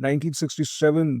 1967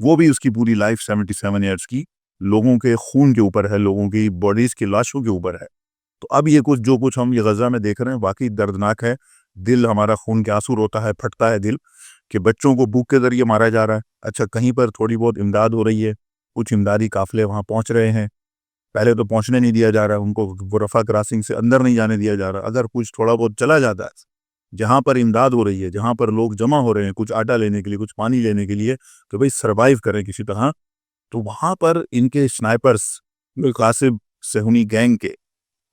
وہ بھی اس کی پوری لائف 77 ایئرس کی لوگوں کے خون کے اوپر ہے, لوگوں کی باڈیز کی لاشوں کے اوپر ہے. تو اب یہ کچھ جو کچھ ہم یہ غزہ میں دیکھ رہے ہیں واقعی دردناک ہے. دل ہمارا خون کے آنسو روتا ہے, پھٹتا ہے دل کہ بچوں کو بھوک کے ذریعے مارا جا رہا ہے. اچھا کہیں پر تھوڑی بہت امداد ہو رہی ہے, کچھ امدادی قافلے وہاں پہنچ رہے ہیں, پہلے تو پہنچنے نہیں دیا جا رہا, ان کو رفح کراسنگ سے اندر نہیں جانے دیا جا رہا. اگر کچھ تھوڑا بہت چلا جاتا ہے جہاں پر امداد ہو رہی ہے, جہاں پر لوگ جمع ہو رہے ہیں کچھ آٹا لینے کے لیے, کچھ پانی لینے کے لیے, تو بھئی سروائیو کریں کسی طرح, تو وہاں پر ان کے سنائپرز قاسب صہیونی گینگ کے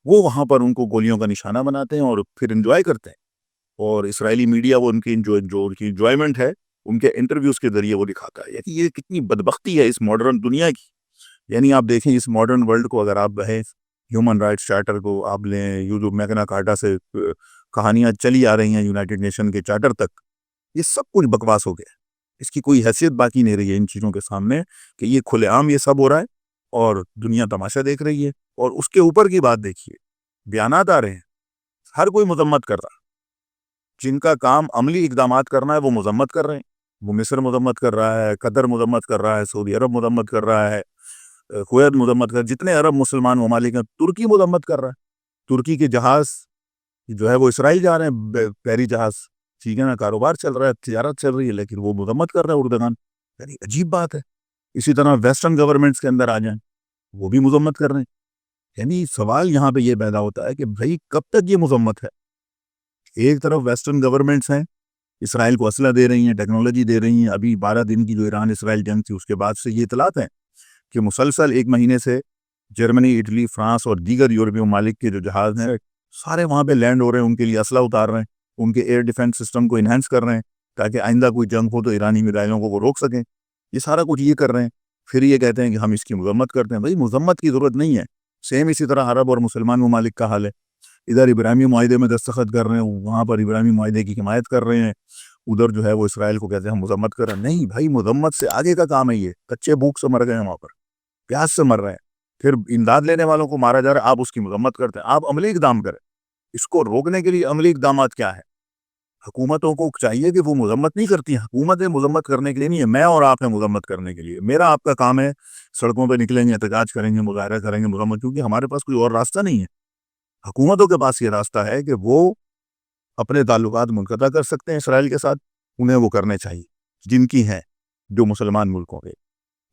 وہ وہاں پر ان کو گولیوں کا نشانہ بناتے ہیں اور پھر انجوائے کرتے ہیں. اور اسرائیلی میڈیا وہ ان کی جو ان کی انجوائمنٹ ہے ان کے انٹرویوز کے ذریعے وہ دکھاتا ہے. یعنی یہ کتنی بدبختی ہے اس ماڈرن دنیا کی. یعنی آپ دیکھیں اس ماڈرن ورلڈ کو, اگر آپ ہیں ہیومن رائٹس چارٹر کو آپ لیں, یہ جو میگنا کارٹا سے کہانیاں چلی آ رہی ہیں یونائٹڈ نیشن کے چارٹر تک, یہ سب کچھ بکواس ہو گیا. اس کی کوئی حیثیت باقی نہیں رہی ہے ان چیزوں کے سامنے کہ یہ کھلے عام یہ سب ہو رہا ہے اور دنیا تماشا دیکھ رہی ہے. اور اس کے اوپر کی بات دیکھیے, بیانات آ رہے ہیں, ہر کوئی مذمت کر رہا ہے. جن کا کام عملی اقدامات کرنا ہے وہ مذمت کر رہے ہیں. وہ مصر مذمت کر رہا ہے, قطر مذمت کر رہا ہے, سعودی عرب مذمت کر رہا ہے, کویت مذمت کر, جتنے عرب مسلمان ممالک ہیں, ترکی مذمت کر رہا ہے. ترکی کے جہاز جو ہے وہ اسرائیل جا رہے ہیں, بحری جہاز, ٹھیک ہے نا, کاروبار چل رہا ہے, تجارت چل رہی ہے, لیکن وہ مذمت کر رہا ہے اردگان. یعنی عجیب بات ہے. اسی طرح ویسٹرن گورنمنٹس کے اندر آ جائیں, وہ بھی مذمت کر رہے ہیں. یعنی سوال یہاں پہ یہ پیدا ہوتا ہے کہ بھائی کب تک یہ مذمت ہے؟ ایک طرف ویسٹرن گورنمنٹس ہیں, اسرائیل کو اسلحہ دے رہی ہیں, ٹیکنالوجی دے رہی ہیں. ابھی 12 دن کی جو ایران اسرائیل جنگ تھی اس کے بعد سے یہ اطلاعات ہیں کہ مسلسل 1 مہینے سے جرمنی, اٹلی, فرانس اور دیگر یورپی ممالک کے جو جہاز ہیں سارے وہاں پہ لینڈ ہو رہے ہیں, ان کے لیے اسلحہ اتار رہے ہیں, ان کے ایئر ڈیفنس سسٹم کو انہینس کر رہے ہیں تاکہ آئندہ کوئی جنگ ہو تو ایرانی میزائلوں کو وہ روک سکیں. یہ سارا کچھ یہ کر رہے ہیں. پھر یہ کہتے ہیں کہ ہم اس کی مذمت کرتے ہیں. بھائی مذمت کی ضرورت نہیں ہے. سیم اسی طرح عرب اور مسلمان ممالک کا حال ہے. ادھر ابراہیمی معاہدے میں دستخط کر رہے ہیں, وہاں پر ابراہیمی معاہدے کی حمایت کر رہے ہیں, ادھر جو ہے وہ اسرائیل کو کہتے ہیں ہم مذمت کر رہے ہیں. نہیں بھائی, مذمت سے آگے کا کام ہے. یہ کچے بھوک سے مر گئے ہیں, وہاں پر پیاس سے مر رہے ہیں, پھر امداد لینے والوں کو مارا جا رہا ہے, آپ اس کی مذمت کرتے ہیں. آپ عملی اقدام کریں. اس کو روکنے کے لیے عملی اقدامات کیا ہے؟ حکومتوں کو چاہیے کہ وہ مذمت نہیں کرتی ہیں. حکومتیں مذمت کرنے کے لیے نہیں ہے, میں اور آپ ہیں مذمت کرنے کے لیے. میرا آپ کا کام ہے سڑکوں پہ نکلیں گے, احتجاج کریں گے, مظاہرہ کریں گے, مذمت, کیونکہ ہمارے پاس کوئی اور راستہ نہیں ہے. حکومتوں کے پاس یہ راستہ ہے کہ وہ اپنے تعلقات منقطع کر سکتے ہیں اسرائیل کے ساتھ, انہیں وہ کرنے چاہیے جن کی ہیں, جو مسلمان ملکوں کے.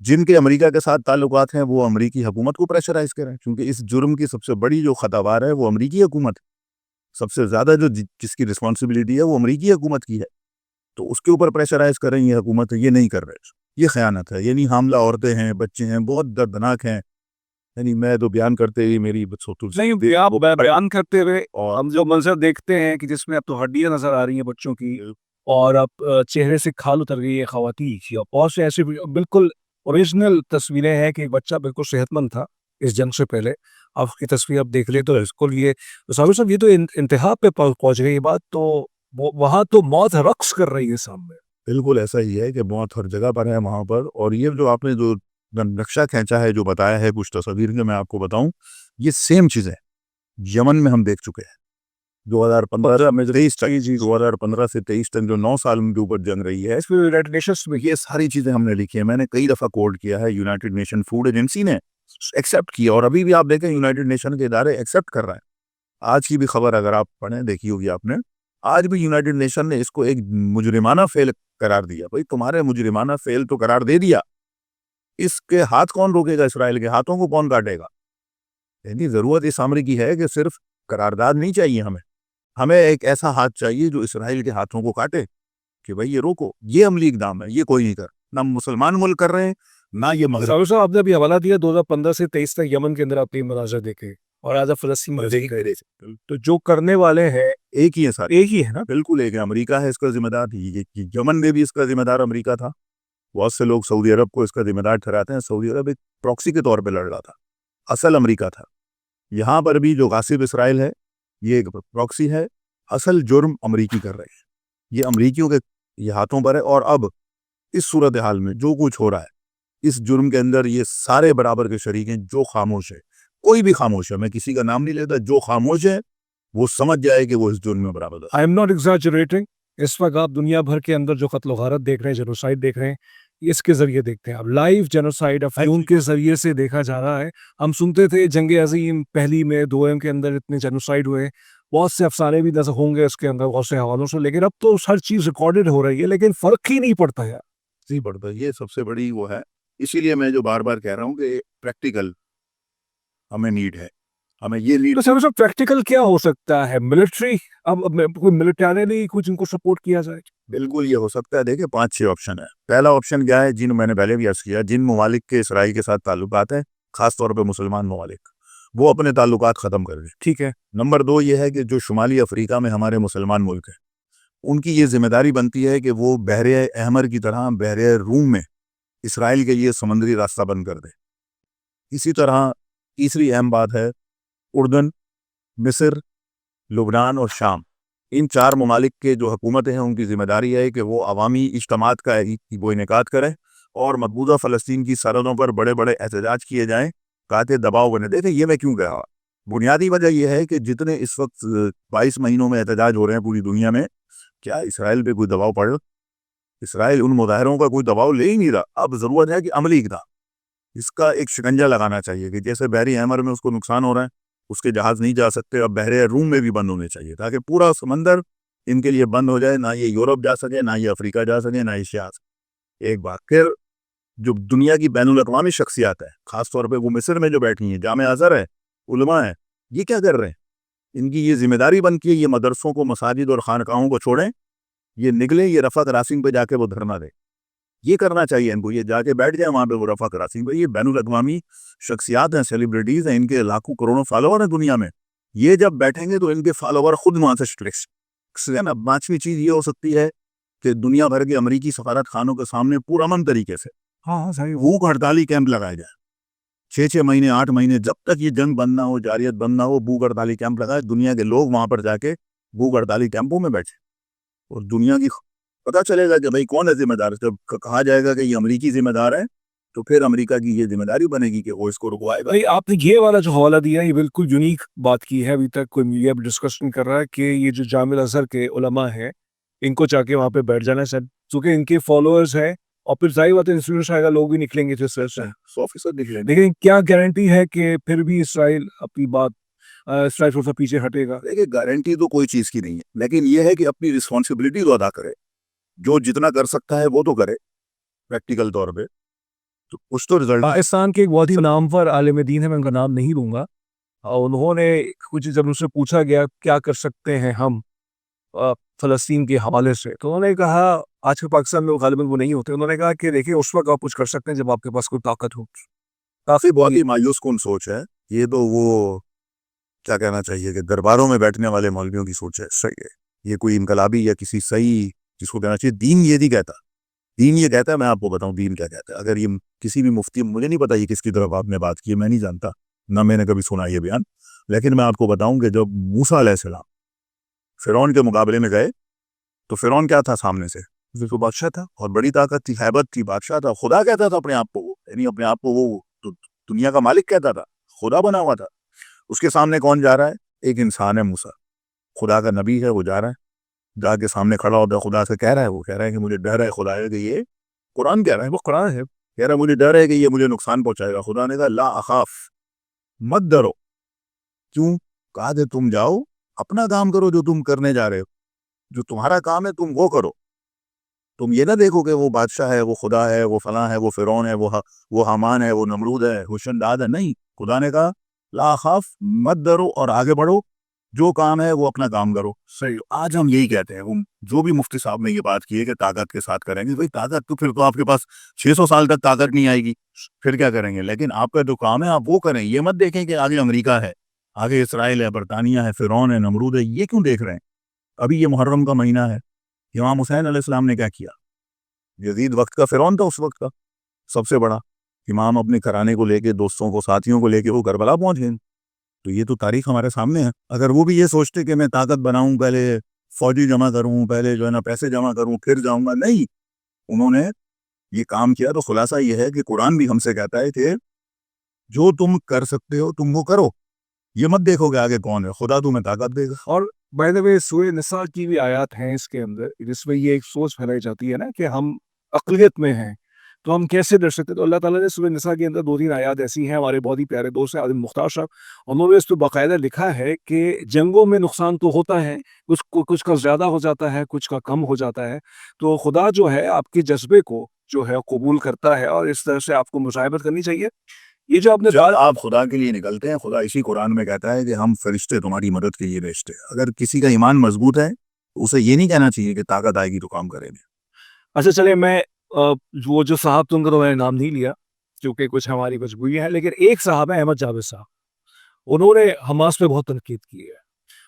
جن کے امریکہ کے ساتھ تعلقات ہیں وہ امریکی حکومت کو پریشرائز کریں, کیونکہ اس جرم کی سب سے بڑی جو خطابار ہے وہ امریکی حکومت ہے. سب سے زیادہ جو جس کی رسپانسبلٹی ہے وہ امریکی حکومت کی ہے, تو اس کے اوپر پریشرائز کریں. یہ حکومت یہ نہیں کر رہے, یہ خیانت ہے. یعنی حاملہ عورتیں ہیں, بچے ہیں, بہت دردناک ہیں. یعنی میں تو بیان کرتے ہی میری نہیں, آپ بیان کرتے ہوئے ہم جو منظر دیکھتے ہیں کہ جس میں اب تو ہڈیاں نظر آ رہی ہیں بچوں کی, اور اب چہرے سے کھال اتر گئی ہے خواتین کی, اور بہت سے ایسی بالکل اوریجنل تصویریں ہیں کہ ایک بچہ بالکل صحت مند تھا اس جنگ سے پہلے. آپ کی تصویر آپ دیکھ لیں تو بالکل یہ صاحب یہ تو انتہا پہ پہنچ گئی بات. تو وہاں تو موت رقص کر رہی ہے سامنے. بالکل ایسا ہی ہے کہ موت ہر جگہ پر ہے وہاں پر. اور یہ جو آپ نے جو نقشہ کھینچا ہے, جو بتایا ہے کچھ تصاویر کے, میں آپ کو بتاؤں یہ سیم چیزیں یمن میں ہم دیکھ چکے ہیں. 2015 سے 23 تک جو 9 سال کے اوپر جنگ رہی ہے, یونائٹڈ نیشنز میں یہ ساری چیزیں ہم نے لکھی ہیں. میں نے کئی دفعہ کوٹ کیا ہے, یونائٹڈ نیشن فوڈ ایجنسی نے ایکسیپٹ کیا, اور ابھی بھی آپ دیکھیں یونائٹڈ نیشن کے ادارے ایکسیپٹ کر رہے ہیں. آج کی بھی خبر اگر آپ پڑھیں, دیکھی ہوگی آپ نے, آج بھی یونائٹڈ نیشن نے اس کو ایک مجرمانہ فعل قرار دیا. بھائی تمہارے مجرمانہ فعل تو قرار دے دیا, اس کے ہاتھ کون روکے گا؟ اسرائیل کے ہاتھوں کو کون کاٹے گا؟ یعنی ضرورت اس امر کی ہے کہ صرف قرارداد نہیں چاہیے ہمیں ایک ایسا ہاتھ چاہیے جو اسرائیل کے ہاتھوں کو کاٹے کہ بھائی یہ روکو. یہ عملی اقدام ہے, یہ کوئی نہیں کر, نہ مسلمان ملک کر رہے ہیں, نہ یہ مغرب. صاحب آپ نے ابھی حوالہ دیا 2015 سے 23 تک یمن کے اندر آپ نے مناظر دیکھے, اور آج فلسطین میں تو جو کرنے والے ہیں ایک ہی ہے سارے, ایک ہی ہے نا, بالکل ایک ہے. امریکہ ہے اس کا ذمہ دار. یمن میں بھی اس کا ذمہ دار امریکہ تھا. بہت سے لوگ سعودی عرب کو اس کا ذمہ دار ٹھہراتے ہیں. سعودی عرب ایک پراکسی کے طور پہ لڑ رہا تھا, اصل امریکہ تھا. یہاں پر بھی جو غاصب اسرائیل ہے یہ ایک پراکسی ہے, اصل جرم امریکی کر رہے ہیں. یہ امریکیوں کے یہ ہاتھوں پر ہے. اور اب اس صورتحال میں جو کچھ ہو رہا ہے اس جرم کے اندر یہ سارے برابر کے شریک ہیں. جو خاموش ہے, کوئی بھی خاموش ہے, میں کسی کا نام نہیں لیتا, جو خاموش ہے وہ سمجھ جائے کہ وہ اس جرم میں برابر ہے. I am not exaggerating. اس وقت آپ دنیا بھر کے اندر جو قتل و غارت دیکھ رہے ہیں, جنوسائیڈ دیکھ رہے ہیں, اس کے ذریعے دیکھتے ہیں. اب لائیو جینوسائیڈ افیون کے ذریعے سے دیکھا جا رہا ہے. ہم سنتے تھے جنگ عظیم پہلی میں دوئم کے اندر اتنے جینوسائیڈ ہوئے, بہت سے افسانے بھی نظر ہوں گے اس کے اندر بہت سے حوالوں سے, لیکن اب تو ہر چیز ریکارڈڈ ہو رہی ہے, لیکن فرق ہی نہیں پڑتا ہے. نہیں پڑتا, یہ سب سے بڑی وہ ہے. اسی لیے میں جو بار بار کہہ رہا ہوں کہ پریکٹیکل ہمیں نیڈ ہے, ہمیں یہ نیڈ. تو سر صاحب پریکٹیکل کیا ہو سکتا ہے؟ ملٹری, اب کوئی ملٹری کچھ ان کو سپورٹ کیا جائے؟ بالکل یہ ہو سکتا ہے. دیکھیں 5-6 آپشن ہے. پہلا آپشن کیا ہے, جن میں نے پہلے بھی عرض کیا, جن ممالک کے اسرائیل کے ساتھ تعلقات ہیں, خاص طور پہ مسلمان ممالک, وہ اپنے تعلقات ختم کر دیں. ٹھیک ہے. نمبر 2 یہ ہے کہ جو شمالی افریقہ میں ہمارے مسلمان ملک ہیں, ان کی یہ ذمہ داری بنتی ہے کہ وہ بحر احمر کی طرح بحر روم میں اسرائیل کے لیے سمندری راستہ بند کر دے. اسی طرح تیسری اہم بات ہے, اردن, مصر, لبنان اور شام, ان 4 ممالک کے جو حکومتیں ہیں ان کی ذمہ داری ہے کہ وہ عوامی اجتماعات کا وہ انعقاد کریں اور مقبوضہ فلسطین کی سرحدوں پر بڑے بڑے احتجاج کیے جائیں تاکہ دباؤ بنے. دیکھیں یہ میں کیوں کہا, بنیادی وجہ یہ ہے کہ جتنے اس وقت 22 مہینوں میں احتجاج ہو رہے ہیں پوری دنیا میں, کیا اسرائیل پہ کوئی دباؤ پڑ رہا؟ اسرائیل ان مظاہروں کا کوئی دباؤ لے ہی نہیں رہا. اب ضرورت ہے کہ عملی اقدام, اس کا ایک شکنجہ لگانا چاہیے کہ جیسے بحری احمر میں اس کو نقصان ہو رہا ہے, اس کے جہاز نہیں جا سکتے, اب بحر روم میں بھی بند ہونے چاہیے تاکہ پورا سمندر ان کے لیے بند ہو جائے, نہ یہ یورپ جا سکے, نہ یہ افریقہ جا سکے, نہ ایشیا. ایک بات پھر, جو دنیا کی بین الاقوامی شخصیات ہے, خاص طور پہ وہ مصر میں جو بیٹھی ہیں, جامع ازہر ہے, علماء ہیں, یہ کیا کر رہے ہیں؟ ان کی یہ ذمہ داری بنتی ہے یہ مدرسوں کو, مساجد اور خانقاہوں کو چھوڑیں, یہ نکلیں, یہ رفع کراسنگ پہ جا کے وہ دھرنا دیں. یہ کرنا چاہیے ان کو, یہ جا کے بیٹھ جائیں وہاں پہ وہ رفع کراسنگ پہ. یہ بین الاقوامی شخصیات ہیں, سیلیبریٹیز ہیں, ان کے لاکھوں کروڑوں فالوور ہیں دنیا میں. یہ جب بیٹھیں گے تو ان کے فالوور خود وہاں سے اسٹریکس. اب 5ویں چیز یہ ہو سکتی ہے کہ دنیا بھر کے امریکی سفارت خانوں کے سامنے پرامن طریقے سے ہاں صحیح. بھوک ہڑتالی کیمپ لگائے جائے. 6 مہینے 8 مہینے جب تک یہ جنگ بند نہ ہو, جاریت بند نہ ہو, بھوک ہڑتالی کیمپ لگائے. دنیا کے لوگ وہاں پر جا کے بھوک ہڑتالی کیمپوں میں بیٹھے اور دنیا کی پتہ چلے گا کہ بھئی کون ہے ذمہ دار. جب کہا جائے گا کہ یہ امریکی ذمہ دار ہے تو پھر امریکہ کی یہ ذمہ داری بنے گی کہ وہ اس کو رکوائے گا. بھائی آپ نے یہ والا جو حوالہ دیا یہ بالکل یونیک بات کی ہے. ابھی تک کوئی میڈیا بھی ڈسکشن کر رہا ہے کہ یہ جو جامع ازہر کے علماء ہیں ان کو جا کے وہاں پہ بیٹھ جانا ہے, چونکہ ان کے فالوورز ہیں, اور پھر ظاہر بات ہے انسٹیٹیوٹ شاید لوگ بھی نکلیں گے جس طرح سے. 100% نکلے. لیکن کیا گارنٹی ہے کہ پھر بھی اسرائیل اپنی بات اسرائیل تھوڑا سا پیچھے ہٹے گا؟ دیکھیں گارنٹی تو کوئی چیز کی نہیں ہے, لیکن یہ ہے کہ اپنی رسپانسبلٹی تو ادا کرے, جو جتنا کر سکتا ہے وہ تو کرے پریکٹیکل طور پہ, تو کچھ تو رزلٹ. پاکستان کے ایک بہت ہی نامور عالم دین ہے, میں ان کا نام نہیں لوں گا, انہوں نے کچھ جب ان سے پوچھا گیا کیا کر سکتے ہیں ہم فلسطین کے حوالے سے, تو انہوں نے کہا, آج کے پاکستان میں غالباً وہ نہیں ہوتے, انہوں نے کہا کہ دیکھیں اس وقت آپ کچھ کر سکتے ہیں جب آپ کے پاس کوئی طاقت ہو. کافی بہت ہی مایوس کن سوچ ہے یہ. تو وہ کیا کہنا چاہیے کہ درباروں میں بیٹھنے والے مولویوں کی سوچ ہے. صحیح ہے, یہ کوئی انقلابی یا کسی صحیح جس کو کہنا چاہیے دین یہ نہیں کہتا. دین یہ کہتا ہے, میں آپ کو بتاؤں دین کیا کہتا ہے. اگر یہ کسی بھی مفتی, مجھے نہیں پتا یہ کس کی طرف آپ نے بات کی ہے, میں نہیں جانتا, نہ میں نے کبھی سنا یہ بیان, لیکن میں آپ کو بتاؤں کہ جب موسیٰ علیہ السلام فرعون کے مقابلے میں گئے تو فرعون کیا تھا سامنے سے؟ تو بادشاہ تھا, اور بڑی طاقت تھی, ہیبت تھی, بادشاہ تھا, خدا کہتا تھا اپنے آپ کو, یعنی اپنے آپ کو وہ دنیا کا مالک کہتا تھا, خدا بنا ہوا تھا. اس کے سامنے کون جا رہا ہے؟ ایک انسان ہے موسیٰ, خدا کا نبی ہے, وہ جا رہا ہے, جا کے سامنے کھڑا ہوتا ہے, خدا سے کہہ رہا ہے, وہ کہہ رہا ہے کہ مجھے ڈر ہے خدا ہے کہ یہ قرآن کہہ رہا ہے, وہ قرآن ہے, کہہ رہا ہے مجھے ڈر ہے کہ یہ مجھے نقصان پہنچائے گا. خدا نے کہا لا اخاف, مت ڈرو. کیوں؟ کہا کہ تم جاؤ اپنا کام کرو, جو تم کرنے جا رہے ہو, جو تمہارا کام ہے تم وہ کرو. تم یہ نہ دیکھو کہ وہ بادشاہ ہے, وہ خدا ہے, وہ فلاں ہے, وہ فرعون ہے, وہ حامان ہے, وہ نمرود ہے, حسن داد ہے. نہیں, خدا نے کہا لا اخاف, مت ڈرو اور آگے بڑھو, جو کام ہے وہ اپنا کام کرو. صحیح. آج ہم یہی کہتے ہیں, جو بھی مفتی صاحب نے یہ بات کی ہے کہ طاقت کے ساتھ کریں گے, بھئی طاقت تو پھر تو آپ کے پاس 600 سال تک طاقت نہیں آئے گی, پھر کیا کریں گے؟ لیکن آپ کا جو کام ہے آپ وہ کریں. یہ مت دیکھیں کہ آگے امریکہ ہے, آگے اسرائیل ہے, برطانیہ ہے, فرعون ہے, نمرود ہے. یہ کیوں دیکھ رہے ہیں؟ ابھی یہ محرم کا مہینہ ہے, امام حسین علیہ السلام نے کیا کیا؟ یزید وقت کا فرعون تھا, اس وقت کا سب سے بڑا امام, اپنے گھرانے کو لے کے, دوستوں کو, ساتھیوں کو لے کے وہ کربلا پہنچ گئے. تو یہ تو تاریخ ہمارے سامنے ہے. اگر وہ بھی یہ سوچتے کہ میں طاقت بناؤں, پہلے فوجی جمع کروں, پہلے جو ہے نا پیسے جمع کروں, پھر جاؤں گا, نہیں, انہوں نے یہ کام کیا. تو خلاصہ یہ ہے کہ قرآن بھی ہم سے کہتا ہے کہ جو تم کر سکتے ہو تم وہ کرو, یہ مت دیکھو کہ آگے کون ہے, خدا تمہیں طاقت دے گا. اور بائی دا وے سورہ نساء کی بھی آیات ہیں اس کے اندر, جس میں یہ ایک سوچ پھیلائی جاتی ہے نا کہ ہم اقلیت میں ہیں, تو ہم کیسے ڈر سکتے؟ تو اللہ تعالیٰ نے سورہ نساء کے اندر 2-3 آیات ایسی ہیں، ہمارے بہت ہی پیارے دوست ہیں عادل مختار صاحب، انہوں نے اس پہ باقاعدہ لکھا ہے کہ جنگوں میں نقصان تو ہوتا ہے، کچھ کا زیادہ ہو جاتا ہے، کچھ کا کم ہو جاتا ہے، تو خدا جو ہے آپ کے جذبے کو جو ہے قبول کرتا ہے، اور اس طرح سے آپ کو مصاحبت کرنی چاہیے۔ یہ جو آپ نے جب آپ خدا کے لیے نکلتے ہیں، خدا اسی قرآن میں کہتا ہے کہ ہم فرشتے تمہاری مدد کے لیے بھیجتے ہیں۔ اگر کسی کا ایمان مضبوط ہے تو اسے یہ نہیں کہنا چاہیے کہ طاقت آئے گی تو کام کریں گے۔ اچھا چلے میں وہ جو صاحب تم کا تو میں نے نام نہیں لیا کیونکہ کچھ ہماری مجبوری ہے، لیکن ایک صاحب ہے احمد جاوید صاحب، انہوں نے حماس پہ بہت تنقید کی ہے۔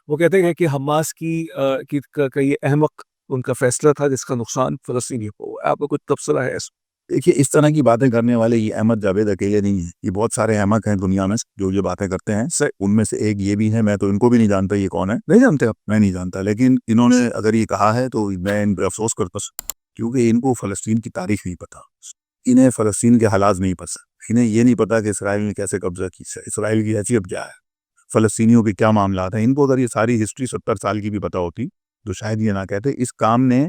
وہ کہتے ہیں کہ حماس کا یہ احمق ان کا فیصلہ تھا جس کا نقصان فلسطینیوں کو ہوا۔ آپ کو کچھ تبصرہ ہے اس؟ دیکھیے، اس طرح کی باتیں کرنے والے یہ احمد جاوید اکیلے نہیں ہیں، یہ بہت سارے احمق ہیں دنیا میں جو یہ باتیں کرتے ہیں۔ ان میں سے ایک یہ بھی ہے، میں تو ان کو بھی نہیں جانتا یہ کون ہے، نہیں جانتے آپ، میں نہیں جانتا، لیکن انہوں نے اگر یہ کہا ہے تو میں ان پہ افسوس کرتا ہوں، کیونکہ ان کو فلسطین کی تاریخ نہیں پتا، انہیں فلسطین کے حالات نہیں پسند، انہیں یہ نہیں پتا کہ اسرائیل نے کیسے قبضہ کی، اسرائیل کی حیثیت کیا ہے، فلسطینیوں کے کیا معاملات ہیں۔ ان کو اگر یہ ساری ہسٹری 70 سال کی بھی پتا ہوتی تو شاید یہ نہ کہتے۔ اس کام نے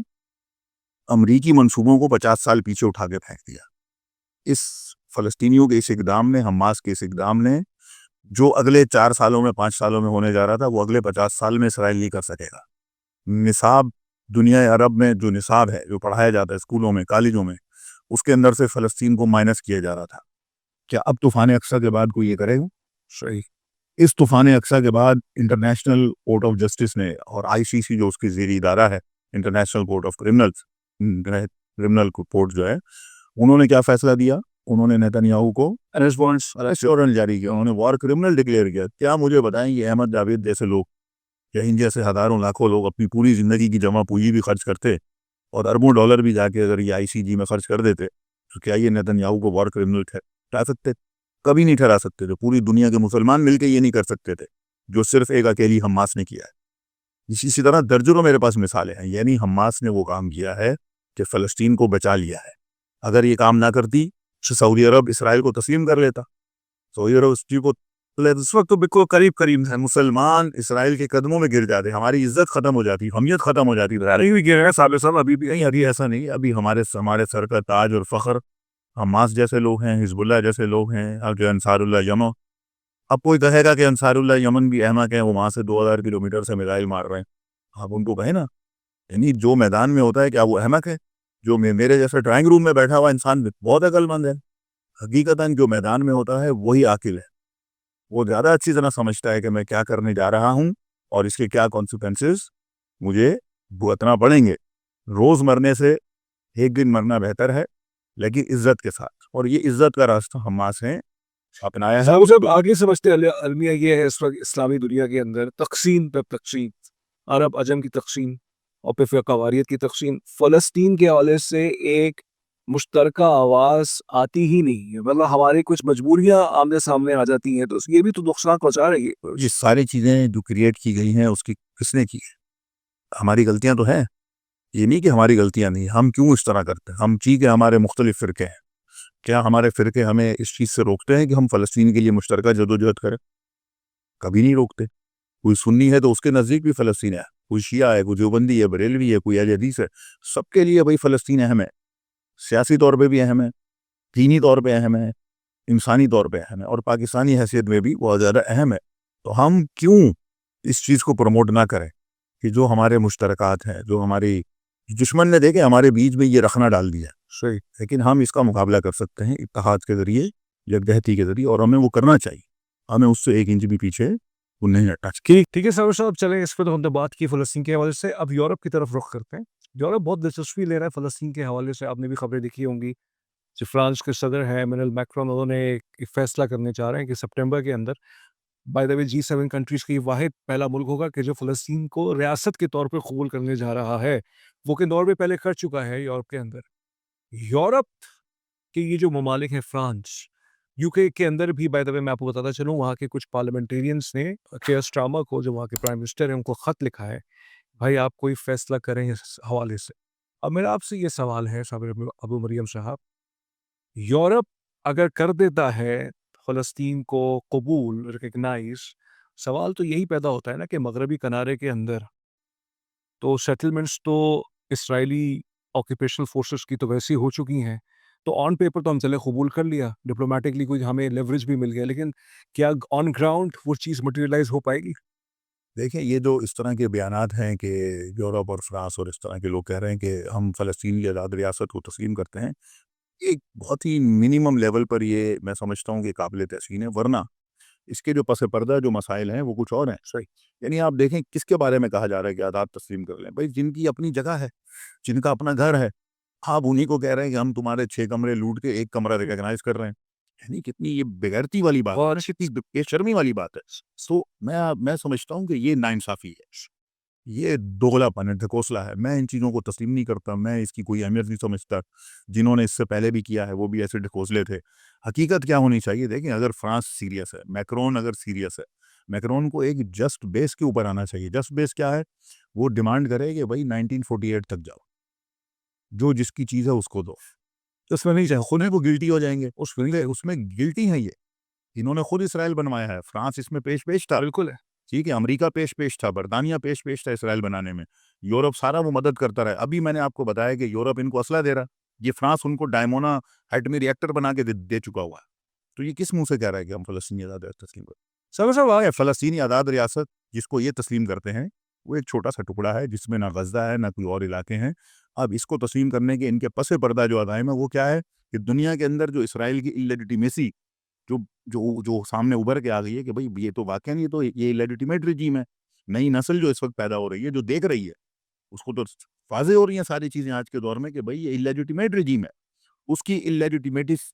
امریکی منصوبوں کو 50 سال پیچھے اٹھا کے پھینک دیا۔ اس فلسطینیوں کے اس اقدام نے، حماس کے اس اقدام نے، جو اگلے 4 سالوں میں 5 سالوں میں ہونے جا رہا تھا وہ اگلے 50 سال میں اسرائیل نہیں کر سکے گا۔ نصاب دنیا عرب میں جو نصاب ہے، جو پڑھایا جاتا ہے اسکولوں میں، کالجوں میں، اس کے اندر سے فلسطین کو مائنس کیا جا رہا تھا۔ کیا اب طوفان اقصیٰ کے بعد کوئی یہ کرے گا؟ صحیح۔ اس طوفان اقصیٰ کے بعد انٹرنیشنل کورٹ آف جسٹس نے اور آئی سی سی جو اس کی زیریں ادارہ ہے، international court of criminal court جو ہے، انہوں نے کیا فیصلہ دیا؟ انہوں نے نیتنیاہو کو ارسٹ وارنٹ جاری کیا، انہوں نے وار کرمنل ڈکلیئر کیا۔ کیا مجھے بتائیں یہ احمد جاوید جیسے لوگ یا ان جیسے ہزاروں لاکھوں لوگ اپنی پوری زندگی کی جمع پونجی بھی خرچ کرتے اور اربوں ڈالر بھی جا کے اگر یہ آئی سی جی میں خرچ کر دیتے تو کیا یہ نیتنیاہو کو وار کرمنل ٹھہرا سکتے؟ کبھی نہیں ٹھہرا سکتے تھے۔ پوری دنیا کے مسلمان مل کے یہ نہیں کر سکتے تھے جو صرف ایک اکیلی حماس نے کیا ہے۔ اسی طرح درجنوں میرے پاس مثالیں ہیں، یعنی حماس نے وہ کام کیا ہے کہ فلسطین کو بچا لیا ہے۔ اگر یہ کام نہ کرتی تو سعودی عرب اسرائیل کو تسلیم کر لیتا، سعودی عرب اس وقت تو بالکل قریب ہے، مسلمان اسرائیل کے قدموں میں گر جاتے، ہماری عزت ختم ہو جاتی، حمیت ختم ہو جاتی۔ ابھی بھی نہیں، ایسا نہیں، ابھی ہمارے سر کا تاج اور فخر حماس جیسے لوگ ہیں، حزب اللہ جیسے لوگ ہیں، اب جو انصار اللہ یمن۔ اب کوئی کہے گا کہ انصار اللہ یمن بھی احمق ہیں، وہ وہاں سے 2000 کلومیٹر سے میزائل مار رہے ہیں، آپ ان کو کہیں نا، یعنی جو میدان میں ہوتا ہے کیا وہ احمق ہے؟ جو میرے جیسے ڈرائنگ روم میں بیٹھا ہوا انسان بہت عقل مند ہے۔ حقیقتاً جو میدان میں ہوتا ہے وہی عاقل ہے، وہ زیادہ اچھی طرح سمجھتا ہے کہ میں کیا کرنے جا رہا ہوں اور اس کے کیا کانسیکوینسز مجھے بھگتنا پڑیں گے۔ روز مرنے سے ایک دن مرنا بہتر ہے، لیکن عزت کے ساتھ، اور یہ عزت کا راستہ حماس نے اپنایا ہے۔ صاحب آگے سمجھتے المیہ یہ ہے اس وقت اسلامی دنیا کے اندر تقسیم پہ تقسیم، عرب عجم کی تقسیم اور پھر فرقہ واریت کی تقسیم، فلسطین کے حوالے سے ایک مشترکہ آواز آتی ہی نہیں ہے، مطلب ہماری کچھ مجبوریاں آمنے سامنے آ جاتی ہیں، تو یہ بھی تو نقصان پہنچا رہی ہے۔ یہ ساری چیزیں جو کریٹ کی گئی ہیں اس کی کس نے کی ہے؟ ہماری غلطیاں تو ہیں، یہ نہیں کہ ہماری غلطیاں نہیں، ہم کیوں اس طرح کرتے ہیں؟ ہم ٹھیک ہے، ہمارے مختلف فرقے ہیں، کیا ہمارے فرقے ہمیں اس چیز سے روکتے ہیں کہ ہم فلسطین کے لیے مشترکہ جدوجہد کریں؟ کبھی نہیں روکتے۔ کوئی سنی ہے تو اس کے نزدیک بھی فلسطین ہے، کوئی شیعہ ہے، کوئی دیوبندی ہے، بریلوی ہے، کوئی اہل حدیث ہے، سب کے لیے بھائی فلسطین اہم ہے، سیاسی طور پہ بھی اہم ہے، دینی طور پہ اہم ہے، انسانی طور پہ اہم ہے، اور پاکستانی حیثیت میں بھی بہت زیادہ اہم ہے۔ تو ہم کیوں اس چیز کو پروموٹ نہ کریں کہ جو ہمارے مشترکات ہیں، جو ہماری دشمن نے دیکھے ہمارے بیچ میں یہ رخنہ ڈال دیا، صحیح، لیکن ہم اس کا مقابلہ کر سکتے ہیں اتحاد کے ذریعے، یکجہتی کے ذریعے، اور ہمیں وہ کرنا چاہیے، ہمیں اس سے ایک انچ بھی پیچھے وہ نہیں ہٹنا چاہیے۔ ٹھیک ہے صاحب چلیں، اس پہ تو ہم نے بات کی فلسطین کے حوالے سے، اب یورپ کی طرف رخ کرتے ہیں۔ یورپ بہت دلچسپی لے رہا ہے فلسطین کے حوالے سے، آپ نے بھی خبریں دیکھی ہوں گی، جو فرانس کے صدر ہیں ایمینوئل میکرون، انہوں نے ایک فیصلہ کرنے چاہ رہے ہیں کہ سپٹمبر کے اندر، by the way G7 countries کی واحد پہلا ملک ہوگا کہ جو فلسطین کو ریاست کے طور پہ قبول کرنے جا رہا ہے، وہ کہ ناروے پہلے کر چکا ہے یورپ کے اندر۔ یورپ کہ یہ جو ممالک ہیں، فرانس، یو کے اندر بھی بائی دا وے میں آپ کو بتاتا چلوں، وہاں کے کچھ پارلیمنٹیرینز نے کیئر سٹارمر کو، جو وہاں کے پرائم منسٹر ہیں، ان کو خط لکھا ہے، بھائی آپ کوئی فیصلہ کریں اس حوالے سے۔ اب میرا آپ سے یہ سوال ہے صابر ابو مریم صاحب، یورپ اگر کر دیتا ہے فلسطین کو قبول، ریکگنائز، سوال تو یہی پیدا ہوتا ہے نا کہ مغربی کنارے کے اندر تو سیٹلمنٹس تو اسرائیلی آکوپیشنل فورسز کی تو ویسی ہو چکی ہیں، تو آن پیپر تو ہم چلے قبول کر لیا, ڈپلومیٹکلی کوئی ہمیں لیوریج بھی مل گیا, لیکن کیا آن گراؤنڈ وہ چیز مٹیریلائز ہو پائے گی؟ دیکھیں یہ جو اس طرح کے بیانات ہیں کہ یورپ اور فرانس اور اس طرح کے لوگ کہہ رہے ہیں کہ ہم فلسطین کی آزاد ریاست کو تسلیم کرتے ہیں, ایک بہت ہی منیمم لیول پر یہ میں سمجھتا ہوں کہ قابل تحسین ہے, ورنہ اس کے جو پس پردہ جو مسائل ہیں وہ کچھ اور ہیں. صحیح. یعنی آپ دیکھیں کس کے بارے میں کہا جا رہا ہے کہ آزاد تسلیم کر لیں, بھائی جن کی اپنی جگہ ہے, جن کا اپنا گھر ہے, آپ انہی کو کہہ رہے ہیں کہ ہم تمہارے 6 کمرے لوٹ کے 1 کمرہ ریکگنائز کر رہے ہیں. یعنی کتنی یہ بغیرتی والی بات اور ہے, بے شرمی والی بات ہے. سو میں سمجھتا ہوں کہ یہ ناانصافی ہے, یہ دوغلا پن ہے, ڈھکوسلا ہے. میں ان چیزوں کو تسلیم نہیں کرتا, میں اس کی کوئی اہمیت نہیں سمجھتا. جنہوں نے اس سے پہلے بھی کیا ہے وہ بھی ایسے ڈھکوسلے تھے. حقیقت کیا ہونی چاہیے؟ دیکھیں اگر فرانس سیریس ہے, میکرون اگر سیریس ہے, میکرون کو ایک جسٹ بیس کے اوپر آنا چاہیے. جسٹ بیس کیا ہے؟ وہ ڈیمانڈ کرے کہ بھائی 1948 تک جاؤ, جو جس کی چیز ہے اس کو دو. اس میں نہیں چاہے خود وہ گلٹی ہو جائیں گے, اس میں گلٹی ہیں. یہ انہوں نے خود اسرائیل بنوایا ہے, فرانس اس میں پیش تھا, بالکل ہے. ٹھیک ہے, امریکہ پیش تھا, برطانیہ پیش تھا اسرائیل بنانے میں, یورپ سارا وہ مدد کرتا رہا. ابھی میں نے آپ کو بتایا کہ یورپ ان کو اسلحہ دے رہا, یہ فرانس ان کو ڈائمونا ایٹمی ری ایکٹر بنا کے دے چکا ہوا ہے. تو یہ کس منہ سے کہہ رہا ہے کہ ہم فلسطینی آزاد ریاست تسلیم کریں؟ سب آگے فلسطینی آزاد ریاست جس کو یہ تسلیم کرتے ہیں وہ ایک چھوٹا سا ٹکڑا ہے جس میں نہ غزہ ہے نہ کوئی اور علاقے ہیں. اب اس کو تسلیم کرنے کے ان کے پس پردہ جو عزائم ہے وہ کیا ہے کہ دنیا کے اندر جو اسرائیل کی اللیجیٹیمیسی جو سامنے ابھر کے آ گئی ہے کہ بھئی یہ تو واقعا نہیں, تو یہ لیجیٹیمیٹ رجیم ہے. نئی نسل جو اس وقت پیدا ہو رہی ہے جو دیکھ رہی ہے اس کو تو واضح ہو رہی ہیں ساری چیزیں آج کے دور میں کہ بھئی یہ اللیجیٹیمیٹ رجیم ہے. اس کی اللیجیٹیمیٹس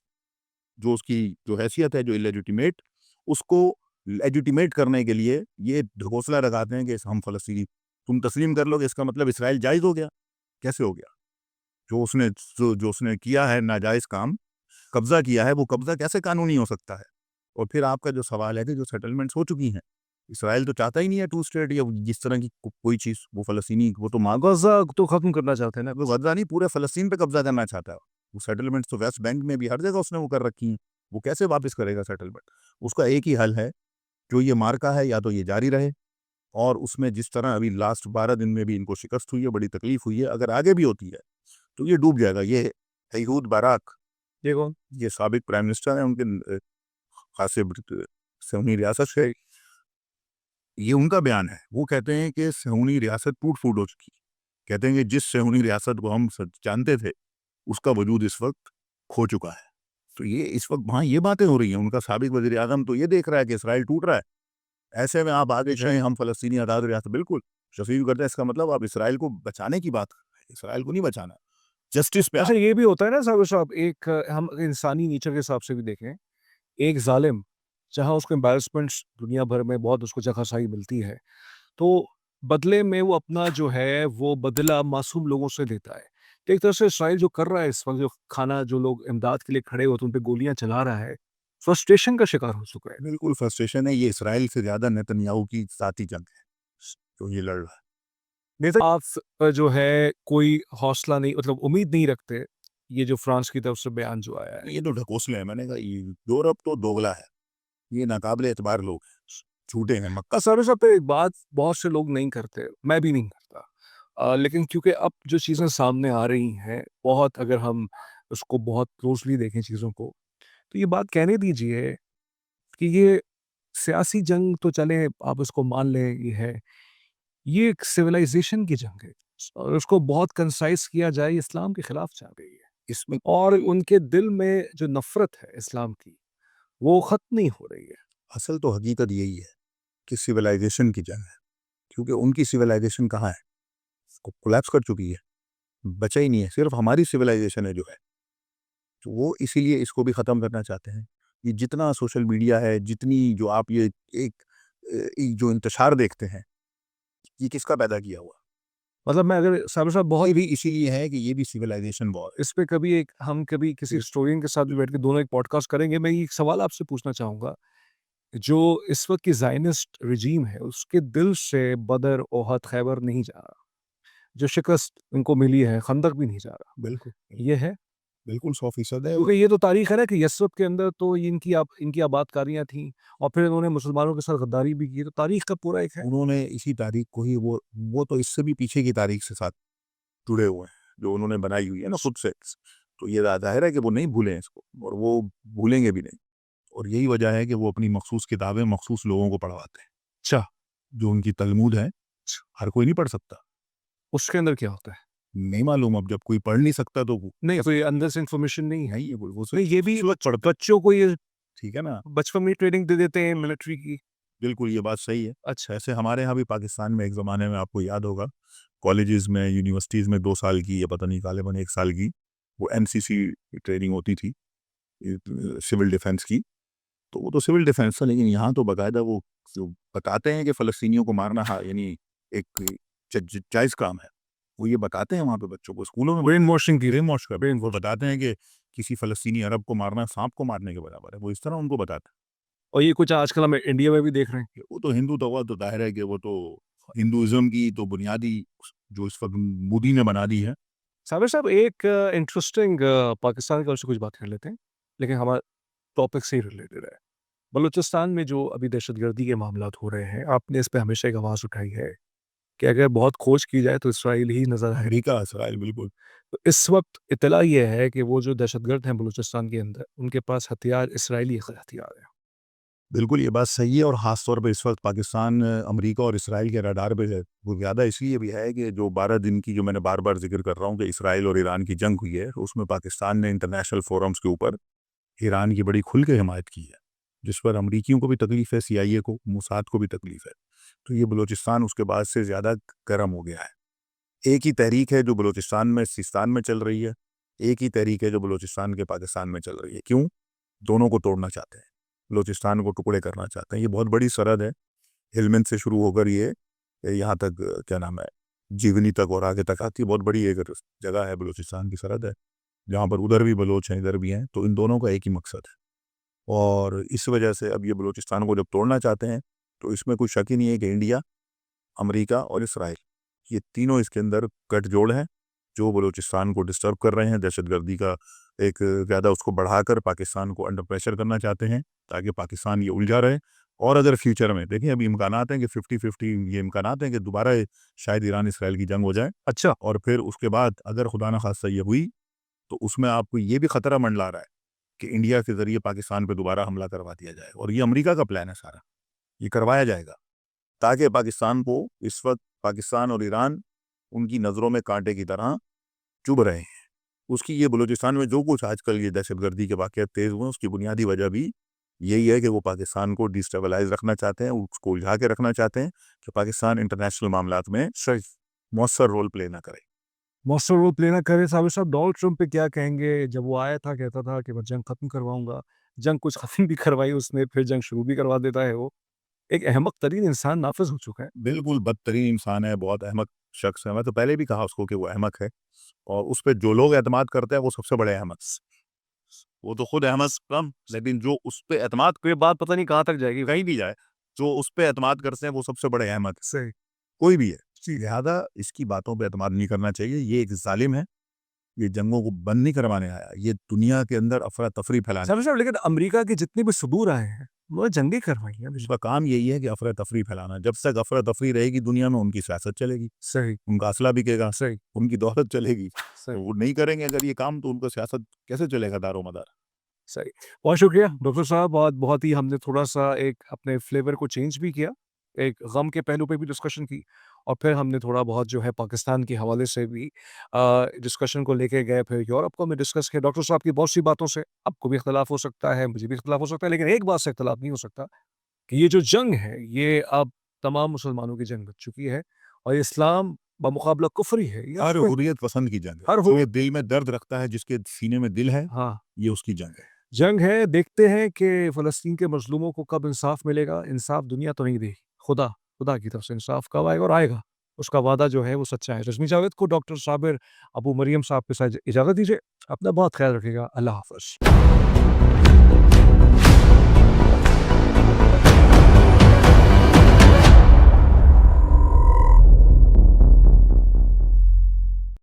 جو اس کی جو حیثیت ہے جو اللیجیٹیمیٹ, اس کو لیجیٹیمیٹ کرنے کے لیے یہ ڈھکوسلا لگاتے ہیں کہ ہم فلسطینی تم تسلیم کر لو گے, اس کا مطلب اسرائیل جائز ہو گیا. کیسے ہو گیا؟ جو اس نے کیا ہے ناجائز کام, قبضہ کیا ہے, وہ قبضہ کیسے قانونی ہو سکتا ہے؟ اور پھر آپ کا جو سوال ہے کہ جو سیٹلمنٹس ہو چکی ہیں, اسرائیل تو چاہتا ہی نہیں ہے 2 اسٹیٹ یا جس طرح کی کوئی چیز. وہ فلسطینی وہ تو غزہ تو ختم کرنا چاہتے ہیں نا, وہ غزہ نہیں پورے فلسطین پہ قبضہ کرنا چاہتا ہے. وہ سیٹلمنٹس تو ویسٹ بینک میں بھی ہر جگہ اس نے وہ کر رکھی ہیں. وہ کیسے واپس کرے گا سیٹلمنٹ؟ اس کا ایک ہی حل ہے, جو یہ مارکا ہے یا تو یہ جاری رہے, اور اس میں جس طرح ابھی لاسٹ 12 دن میں بھی ان کو شکست ہوئی ہے, بڑی تکلیف ہوئی ہے, اگر آگے بھی ہوتی ہے تو یہ ڈوب جائے گا. یہ ایہود باراک, یہ سابق پرائم منسٹر ہیں, ان کے خاصے صہیونی ریاست سے, یہ ان کا بیان ہے. وہ کہتے ہیں کہ صہیونی ریاست ٹوٹ پھوٹ ہو چکی ہے. کہتے ہیں کہ جس صہیونی ریاست کو ہم جانتے تھے اس کا وجود اس وقت کھو چکا ہے. تو یہ اس وقت وہاں یہ باتیں ہو رہی ہیں. ان کا سابق وزیر اعظم تو یہ دیکھ رہا ہے کہ اسرائیل ٹوٹ رہا ہے, ایسے میں آپ آگے چاہیں ہم فلسطینی آزاد ریاست بالکل تسلیم کرتے ہیں. اس کا مطلب آپ اسرائیل کو بچانے کی بات کر رہے ہیں, اسرائیل کو نہیں بچانا, جسٹس پہ. اچھا یہ بھی ہوتا ہے نا صاحب, ایک ہم انسانی نیچر کے حساب سے بھی دیکھیں, ایک ظالم جہاں اس کو امبیرسمنٹس دنیا بھر میں بہت اس کو جگہ سائی ملتی ہے, تو بدلے میں وہ اپنا جو ہے وہ بدلہ معصوم لوگوں سے دیتا ہے. تو ایک طرح سے اسرائیل جو کر رہا ہے اس وقت, جو کھانا جو لوگ امداد کے لیے کھڑے ہوتے ان پہ گولیاں چلا رہا ہے, فرسٹریشن کا شکار ہو چکا ہے. بالکل فرسٹریشن ہے. یہ اسرائیل سے زیادہ نیتنیاہو کی ذاتی جنگ ہے جو یہ لڑ رہا ہے. آپ جو ہے کوئی حوصلہ نہیں, مطلب امید نہیں رکھتے یہ جو فرانس کی طرف سے بیان جو آیا ہے؟ یہ تو ڈھکوسلے ہیں. میں نے کہا یورپ تو دوگلا ہے, یہ ناقابل اعتبار لوگ ہیں, جھوٹے ہیں. مکہ سر صاحب پہ ایک بات بہت سے لوگ نہیں کرتے, میں بھی نہیں کرتا, لیکن کیونکہ اب جو چیزیں سامنے آ رہی ہیں بہت, اگر ہم اس کو بہت کلوزلی دیکھیں چیزوں کو, تو یہ بات کہنے دیجئے کہ یہ سیاسی جنگ تو چلے آپ اس کو مان لیں, یہ ہے, یہ ایک سویلائزیشن کی جنگ ہے, اور اس کو بہت کنسائز کیا جائے اسلام کے خلاف چل رہی ہے. اس میں اور ان کے دل میں جو نفرت ہے اسلام کی وہ ختم نہیں ہو رہی ہے. اصل تو حقیقت یہی ہے کہ سویلائزیشن کی جنگ ہے, کیونکہ ان کی سویلائزیشن کہاں ہے؟ کولیپس کر چکی ہے, بچا ہی نہیں ہے. صرف ہماری سویلائزیشن ہے جو ہے, تو وہ اسی لیے اس کو بھی ختم کرنا چاہتے ہیں. یہ جتنا سوشل میڈیا ہے, جتنی جو آپ یہ ایک جو انتشار دیکھتے ہیں, یہ کس کا پیدا کیا ہوا؟ مطلب میں اگر صاحب بہت یہ بھی اسی لیے ہے کہ یہ بھی سویلائزیشن وار. اس پہ کبھی ہم کبھی کسی ہسٹورین کے ساتھ بھی بیٹھ کے دونوں ایک پوڈ کاسٹ کریں گے. میں ایک سوال آپ سے پوچھنا چاہوں گا, جو اس وقت کی زائنسٹ رجیم ہے اس کے دل سے بدر, احد, خیبر نہیں جا رہا, جو شکست ان کو ملی ہے خندق بھی نہیں جا رہا. بالکل یہ ہے بالکل 100% ہے. کیونکہ یہ تو تاریخ ہے نا کہ یسرب کے اندر تو ان کی آباد کاریاں تھیں, اور پھر انہوں نے مسلمانوں کے ساتھ غداری بھی کی. تو تاریخ کا پورا ایک ہے. انہوں نے اسی تاریخ کو ہی وہ تو اس سے بھی پیچھے کی تاریخ سے ساتھ جڑے ہوئے ہیں جو انہوں نے بنائی ہوئی ہے نا خود سے. تو یہ ظاہر ہے کہ وہ نہیں بھولیں اس کو، اور وہ بھولیں گے بھی نہیں، اور یہی وجہ ہے کہ وہ اپنی مخصوص کتابیں مخصوص لوگوں کو پڑھواتے ہیں. اچھا، جو ان کی تلمود ہے ہر کوئی نہیں پڑھ سکتا. اس کے اندر کیا ہوتا ہے؟ نہیں معلوم، اب جب کوئی پڑھ نہیں سکتا تو نہیں، کوئی اندر سے انفارمیشن نہیں ہے. نہیں ہے وہ نہیں، یہ بھی پڑھتا. بچوں کو یہ ٹھیک ہے نا، بچپن میں ٹریننگ دے دیتے ہیں ملٹری کی. بالکل یہ بات صحیح ہے. اچھا، ایسے ہمارے یہاں بھی پاکستان میں ایک زمانے میں آپ کو یاد ہوگا کالجز میں یونیورسٹیز میں 2 سال کی یا پتہ نہیں غالباً 1 سال کی وہ NCC ٹریننگ ہوتی تھی سول ڈیفنس کی. تو وہ تو سول ڈیفنس تھا، لیکن یہاں تو باقاعدہ وہ بتاتے ہیں کہ فلسطینیوں کو مارنا یعنی ایک جائز کام ہے. وہ یہ بتاتے ہیں وہاں پہ بچوں کو اسکولوں میں برین واشنگ کی. برین واش کر وہ بتاتے ہیں کہ کسی فلسطینی عرب کو مارنا سانپ کو مارنے کے برابر ہے. وہ اس طرح ان کو بتاتے ہیں. اور یہ کچھ آج کل ہم انڈیا میں بھی دیکھ رہے ہیں. وہ تو ہندو تو ظاہر ہے کہ وہ تو ہندوازم کی تو بنیادی جو اس وقت مودی نے بنا دی ہے. صابر صاحب، ایک انٹرسٹنگ پاکستان کا سے کچھ بات کر لیتے ہیں، لیکن ہمارا ٹاپک سے ہی ریلیٹڈ ہے. بلوچستان میں جو ابھی دہشت گردی کے معاملات ہو رہے ہیں، آپ نے اس پہ ہمیشہ ایک آواز اٹھائی ہے کہ اگر بہت کھوج کی جائے تو اسرائیل ہی نظر آئے. امریکہ اسرائیل بالکل. تو اس وقت اطلاع یہ ہے کہ وہ جو دہشت گرد ہیں بلوچستان کے اندر، ان کے پاس ہتھیار اسرائیلی ہتھیار ہیں. بالکل یہ بات صحیح ہے، اور خاص طور پہ اس وقت پاکستان امریکہ اور اسرائیل کے رڈار پہ ہے. وہ زیادہ اس لیے بھی ہے کہ جو 12 دن کی جو میں نے بار بار ذکر کر رہا ہوں کہ اسرائیل اور ایران کی جنگ ہوئی ہے، اس میں پاکستان نے انٹرنیشنل فورمز کے اوپر ایران کی بڑی کھل کے حمایت کی ہے، جس پر امریکیوں کو بھی تکلیف ہے، CIA کو، موساد کو بھی تکلیف ہے. تو یہ بلوچستان اس کے بعد سے زیادہ گرم ہو گیا ہے. ایک ہی تحریک ہے جو بلوچستان میں سیستان میں چل رہی ہے، ایک ہی تحریک ہے جو بلوچستان کے پاکستان میں چل رہی ہے. کیوں؟ دونوں کو توڑنا چاہتے ہیں، بلوچستان کو ٹکڑے کرنا چاہتے ہیں. یہ بہت بڑی سرحد ہے، ہلمند سے شروع ہو کر یہ یہاں تک کیا نام ہے جیونی تک اور آگے تک آتی ہے. بہت بڑی ایک جگہ ہے، بلوچستان کی سرحد ہے جہاں پر ادھر بھی بلوچ ہیں ادھر بھی ہیں. تو ان دونوں کا ایک ہی مقصد ہے، اور اس وجہ سے اب یہ بلوچستان کو جب توڑنا چاہتے ہیں تو اس میں کوئی شک ہی نہیں ہے کہ انڈیا، امریکہ اور اسرائیل یہ تینوں اس کے اندر گٹھ جوڑ ہیں جو بلوچستان کو ڈسٹرب کر رہے ہیں. دہشت گردی کا ایک زیادہ اس کو بڑھا کر پاکستان کو انڈر پریشر کرنا چاہتے ہیں تاکہ پاکستان یہ الجھا رہے. اور اگر فیوچر میں دیکھیں ابھی امکانات ہیں کہ 50-50 یہ امکانات ہیں کہ دوبارہ شاید ایران اسرائیل کی جنگ ہو جائے. اچھا، اور پھر اس کے بعد اگر خدا نہ خواستہ یہ ہوئی تو اس میں آپ کو یہ بھی خطرہ منڈلا رہا ہے کہ انڈیا کے ذریعے پاکستان پہ دوبارہ حملہ کروا دیا جائے. اور یہ امریکہ کا پلان ہے سارا، یہ کروایا جائے گا تاکہ پاکستان کو اس وقت پاکستان اور ایران ان کی نظروں میں کانٹے کی طرح چبھ رہے ہیں. اس کی یہ بلوچستان میں جو کچھ آج کل یہ دہشت گردی کے واقعات تیز ہوئے ہیں اس کی بنیادی وجہ بھی یہی ہے کہ وہ پاکستان کو ڈیسٹیبلائز رکھنا چاہتے ہیں، اس کو الجھا کے رکھنا چاہتے ہیں کہ پاکستان انٹرنیشنل معاملات میں مؤثر رول پلے نہ کرے. ماسٹر رول پلے نہ کرے. صابر صاحب، ڈونلڈ ٹرمپ پہ کیا کہیں گے؟ جب وہ آیا تھا کہتا تھا کہ میں جنگ ختم کرواؤں گا، جنگ کچھ ختم بھی کروائی اس نے، پھر جنگ شروع بھی کروا دیتا ہے. وہ ایک احمق ترین انسان نافذ ہو چکا ہے. بالکل بدترین انسان ہے، بہت احمق شخص ہے. میں تو پہلے بھی کہا اس کو کہ وہ احمق ہے، اور اس پہ جو لوگ اعتماد کرتے ہیں وہ سب سے بڑے احمق. وہ تو خود احمق کم، لیکن جو اس پہ اعتماد کوئی بات پتہ نہیں کہاں تک جائے گی. کہیں بھی جائے، جو اس پہ اعتماد کرتے ہیں وہ سب سے بڑے احمق صحیح. کوئی بھی ہے. لہذا اس کی باتوں پہ اعتماد نہیں کرنا چاہیے. یہ ایک ظالم ہے، یہ جنگوں کو بند نہیں کروانے آیا، یہ دنیا کے اندر افراتفری پھیلانے. صابر صاحب، لیکن امریکہ کے جتنے بھی صدور آئے ہیں وہ جنگیں کروائی ہیں. اس کا کام یہی ہے کہ افراتفری پھیلانا. جب تک افراتفری رہے گی دنیا میں ان کی سیاست چلے گی، صحیح ان کا اسلحہ بکے گا، صحیح ان کی دولت چلے گی. صحیح وہ نہیں کریں گے اگر یہ کام تو ان کا سیاست کیسے چلے گا دار و مدار. صحیح. بہت شکریہ ڈاکٹر صاحب. بہت ہی ہم نے تھوڑا سا ایک اپنے فلیور کو چینج بھی کیا، ایک غم کے پہلو پہ بھی ڈسکشن کی، اور پھر ہم نے تھوڑا بہت جو ہے پاکستان کے حوالے سے بھی ڈسکشن کو لے کے گئے، پھر یورپ کو ہم نے ڈسکس کیا. ڈاکٹر صاحب کی بہت سی باتوں سے آپ کو بھی اختلاف ہو سکتا ہے، مجھے بھی اختلاف ہو سکتا ہے، لیکن ایک بات سے اختلاف نہیں ہو سکتا کہ یہ جو جنگ ہے یہ اب تمام مسلمانوں کی جنگ بن چکی ہے، اور اسلام بمقابلہ کفر ہی ہے. ہر حریت پسند کی جنگ ہے. ہر جو دل میں درد رکھتا ہے، جس کے سینے میں دل ہے، ہاں یہ اس کی جنگ ہے. جنگ ہے. دیکھتے ہیں کہ فلسطین کے مظلوموں کو کب انصاف ملے گا. انصاف دنیا تو نہیں دے گی، خدا کی طرف سے انصاف کب آئے گا، اور آئے گا. اس کا وعدہ جو ہے وہ سچا ہے. رزمی جاوید کو ڈاکٹر صابر ابو مریم صاحب کے ساتھ اجازت دیجیے. اپنا بہت خیال رکھیے گا. اللہ حافظ.